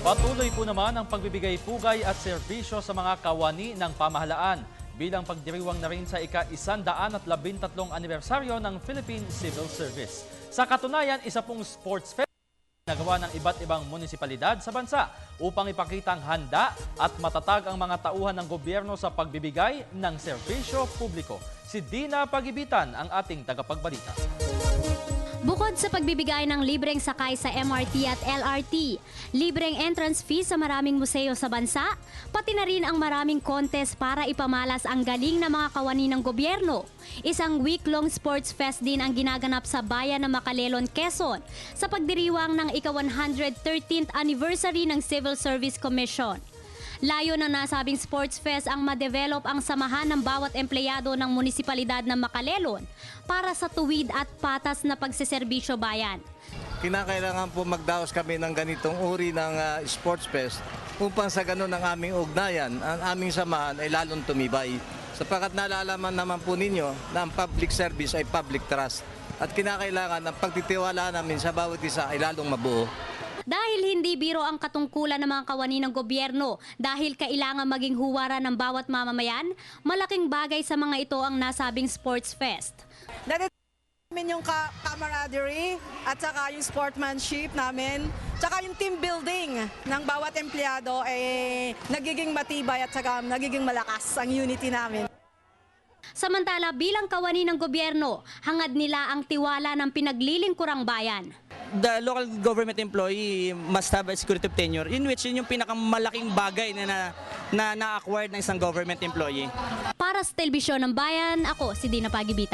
Patuloy po naman ang pagbibigay pugay at serbisyo sa mga kawani ng pamahalaan bilang pagdiriwang na rin sa ika-113 anibersaryo ng Philippine Civil Service. Sa katunayan, isa pong sports fest nagawa ng iba't ibang munisipalidad sa bansa upang ipakita ang handa at matatag ang mga tauhan ng gobyerno sa pagbibigay ng serbisyo publiko. Si Dina Pagibitan ang ating tagapagbalita. Bukod sa pagbibigay ng libreng sakay sa MRT at LRT, libreng entrance fee sa maraming museo sa bansa, pati na rin ang maraming contest para ipamalas ang galing ng mga kawani ng gobyerno. Isang week-long sports fest din ang ginaganap sa bayan ng Macalelon, Quezon sa pagdiriwang ng ika-113th anniversary ng Civil Service Commission. Layo ng nasabing sports fest ang ma-develop ang samahan ng bawat empleyado ng munisipalidad ng Macalelon para sa tuwid at patas na pagseserbisyo bayan. Kinakailangan po magdaos kami ng ganitong uri ng sports fest upang sa ganun ang aming ugnayan, ang aming samahan ay lalong tumibay. Sapagkat nalalaman naman po ninyo na ang public service ay public trust at kinakailangan ang pagtitiwala namin sa bawat isa ay lalong mabuo. Dahil hindi biro ang katungkulan ng mga kawani ng gobyerno dahil kailangan maging huwaran ng bawat mamamayan, malaking bagay sa mga ito ang nasabing sports fest. Namin yung camaraderie at saka yung sportsmanship namin, saka yung team building ng bawat empleyado ay nagiging matibay at saka nagiging malakas ang unity namin. Samantala bilang kawani ng gobyerno, hangad nila ang tiwala ng pinaglilingkurang bayan. The local government employee must have a security of tenure in which yun yung pinakamalaking bagay na na-acquired ng isang government employee. Para sa Telebisyon ng Bayan, ako si Dina Pagibitan.